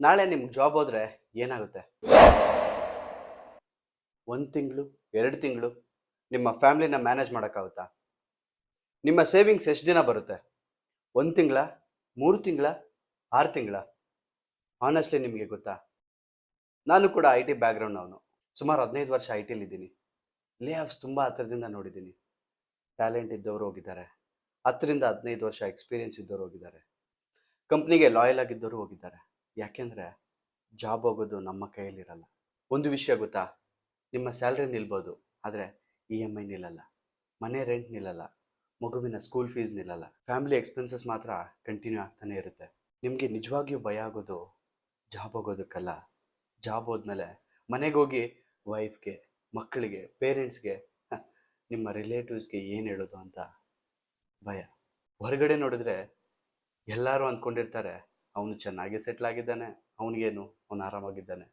ನಾಳೆ ನಿಮ್ಗೆ ಜಾಬ್ ಹೋದ್ರೆ ಏನಾಗುತ್ತೆ? 1 ತಿಂಗಳು, 2 ತಿಂಗಳು ನಿಮ್ಮ ಫ್ಯಾಮಿಲಿನ ಮ್ಯಾನೇಜ್ ಮಾಡೋಕ್ಕಾಗುತ್ತಾ? ನಿಮ್ಮ ಸೇವಿಂಗ್ಸ್ ಎಷ್ಟು ದಿನ ಬರುತ್ತೆ? 1 ತಿಂಗಳ, 3 ತಿಂಗಳ, 6 ತಿಂಗಳ? ಆನೆಸ್ಟ್ಲಿ ನಿಮಗೆ ಗೊತ್ತಾ, ನಾನು ಕೂಡ ಐ ಟಿ ಬ್ಯಾಕ್ಗ್ರೌಂಡ್ ಸುಮಾರು 15 ವರ್ಷ ಐ ಟಿಲಿದ್ದೀನಿ. ಲೇ ಆಫ್ಸ್ ತುಂಬ ಹತ್ತಿರದಿಂದ ನೋಡಿದ್ದೀನಿ. ಟ್ಯಾಲೆಂಟ್ ಇದ್ದವರು ಹೋಗಿದ್ದಾರೆ, 10 ರಿಂದ 15 ವರ್ಷ ಎಕ್ಸ್ಪೀರಿಯನ್ಸ್ ಇದ್ದವರು ಹೋಗಿದ್ದಾರೆ, ಕಂಪ್ನಿಗೆ ಲಾಯಲ್ ಆಗಿದ್ದವರು ಹೋಗಿದ್ದಾರೆ. ಯಾಕೆಂದರೆ ಜಾಬ್ ಹೋಗೋದು ನಮ್ಮ ಕೈಯಲ್ಲಿರಲ್ಲ. ಒಂದು ವಿಷಯ ಗೊತ್ತಾ, ನಿಮ್ಮ ಸ್ಯಾಲ್ರಿ ನಿಲ್ಬೋದು, ಆದರೆ EMI ನಿಲ್ಲಲ್ಲ, ಮನೆ ರೆಂಟ್ ನಿಲ್ಲಲ್ಲ, ಮಗುವಿನ ಸ್ಕೂಲ್ ಫೀಸ್ ನಿಲ್ಲಲ್ಲ, ಫ್ಯಾಮಿಲಿ ಎಕ್ಸ್ಪೆನ್ಸಸ್ ಮಾತ್ರ ಕಂಟಿನ್ಯೂ ಆಗ್ತಾನೆ ಇರುತ್ತೆ. ನಿಮಗೆ ನಿಜವಾಗಿಯೂ ಭಯ ಆಗೋದು ಜಾಬ್ ಹೋಗೋದಕ್ಕಲ್ಲ, ಜಾಬ್ ಹೋದ್ಮೇಲೆ ಮನೆಗೆ ಹೋಗಿ ವೈಫ್ಗೆ, ಮಕ್ಕಳಿಗೆ, ಪೇರೆಂಟ್ಸ್ಗೆ, ನಿಮ್ಮ ರಿಲೇಟಿವ್ಸ್ಗೆ ಏನು ಹೇಳೋದು ಅಂತ ಭಯ. ಹೊರಗಡೆ ನೋಡಿದ್ರೆ ಎಲ್ಲರೂ ಅಂದ್ಕೊಂಡಿರ್ತಾರೆ ಅವನು ಚೆನ್ನಾಗಿ ಸೆಟ್ಲ್ ಆಗಿದ್ದಾನೆ, ಅವನಿಗೇನು, ಅವನು ಆರಾಮಾಗಿದ್ದಾನೆ.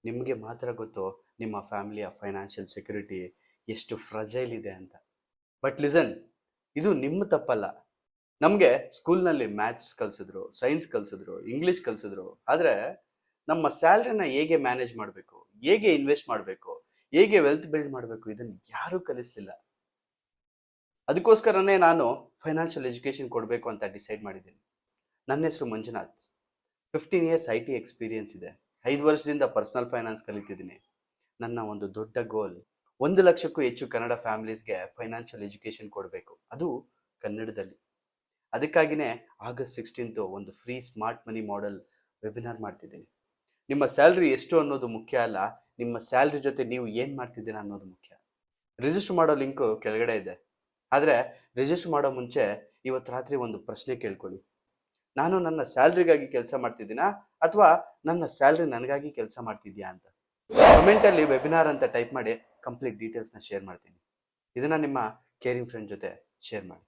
ನಿಮಗೆ ಮಾತ್ರ ಗೊತ್ತು ನಿಮ್ಮ ಫ್ಯಾಮಿಲಿಯ ಫೈನಾನ್ಷಿಯಲ್ ಸೆಕ್ಯೂರಿಟಿ ಎಷ್ಟು ಫ್ರಜೈಲ್ ಇದೆ ಅಂತ. ಬಟ್ ಲಿಸನ್, ಇದು ನಿಮ್ಮ ತಪ್ಪಲ್ಲ. ನಮಗೆ ಸ್ಕೂಲ್ನಲ್ಲಿ ಮ್ಯಾಥ್ಸ್ ಕಲಿಸಿದ್ರು, ಸೈನ್ಸ್ ಕಲಿಸಿದ್ರು, ಇಂಗ್ಲೀಷ್ ಕಲಿಸಿದ್ರು, ಆದರೆ ನಮ್ಮ ಸ್ಯಾಲ್ರಿನ ಹೇಗೆ ಮ್ಯಾನೇಜ್ ಮಾಡಬೇಕು, ಹೇಗೆ ಇನ್ವೆಸ್ಟ್ ಮಾಡಬೇಕು, ಹೇಗೆ ವೆಲ್ತ್ ಬಿಲ್ಡ್ ಮಾಡಬೇಕು ಇದನ್ನು ಯಾರೂ ಕಲಿಸಲಿಲ್ಲ. ಅದಕ್ಕೋಸ್ಕರನೇ ನಾನು ಫೈನಾನ್ಷಿಯಲ್ ಎಜುಕೇಷನ್ ಕೊಡಬೇಕು ಅಂತ ಡಿಸೈಡ್ ಮಾಡಿದ್ದೀನಿ. ನನ್ನ ಹೆಸರು Manjunath. 15 years I T experience ಇದೆ. 5 ವರ್ಷದಿಂದ ಪರ್ಸನಲ್ ಫೈನಾನ್ಸ್ ಕಲಿತಿದ್ದೀನಿ. ನನ್ನ ಒಂದು ದೊಡ್ಡ ಗೋಲ್, 1 ಲಕ್ಷಕ್ಕೂ ಹೆಚ್ಚು ಕನ್ನಡ ಫ್ಯಾಮಿಲೀಸ್ಗೆ ಫೈನಾನ್ಷಿಯಲ್ ಎಜುಕೇಷನ್ ಕೊಡಬೇಕು, ಅದು ಕನ್ನಡದಲ್ಲಿ. ಅದಕ್ಕಾಗಿಯೇ August 16 ಒಂದು ಫ್ರೀ ಸ್ಮಾರ್ಟ್ ಮನಿ ಮಾಡೆಲ್ ವೆಬಿನಾರ್ ಮಾಡ್ತಿದ್ದೀನಿ. ನಿಮ್ಮ ಸ್ಯಾಲ್ರಿ ಎಷ್ಟು ಅನ್ನೋದು ಮುಖ್ಯ ಅಲ್ಲ, ನಿಮ್ಮ ಸ್ಯಾಲ್ರಿ ಜೊತೆ ನೀವು ಏನು ಮಾಡ್ತಿದ್ದೀರಾ ಅನ್ನೋದು ಮುಖ್ಯ. ರಿಜಿಸ್ಟರ್ ಮಾಡೋ ಲಿಂಕು ಕೆಳಗಡೆ ಇದೆ. ಆದರೆ ರಿಜಿಸ್ಟರ್ ಮಾಡೋ ಮುಂಚೆ ಇವತ್ತು ರಾತ್ರಿ ಒಂದು ಪ್ರಶ್ನೆ ಕೇಳ್ಕೊಳ್ಳಿ. ನಾನು ನನ್ನ ಸ್ಯಾಲ್ರಿಗಾಗಿ ಕೆಲಸ ಮಾಡ್ತಿದ್ದೀನಾ ಅಥವಾ ನನ್ನ ಸ್ಯಾಲ್ರಿ ನನಗಾಗಿ ಕೆಲಸ ಮಾಡ್ತಿದ್ಯಾ ಅಂತ. ಕಮೆಂಟಲ್ಲಿ ವೆಬಿನಾರ್ ಅಂತ ಟೈಪ್ ಮಾಡಿ ಕಂಪ್ಲೀಟ್ ಡೀಟೇಲ್ಸ್ನ ಶೇರ್ ಮಾಡ್ತೀನಿ. ಇದನ್ನು ನಿಮ್ಮ ಕೇರಿಂಗ್ ಫ್ರೆಂಡ್ ಜೊತೆ ಶೇರ್ ಮಾಡಿ.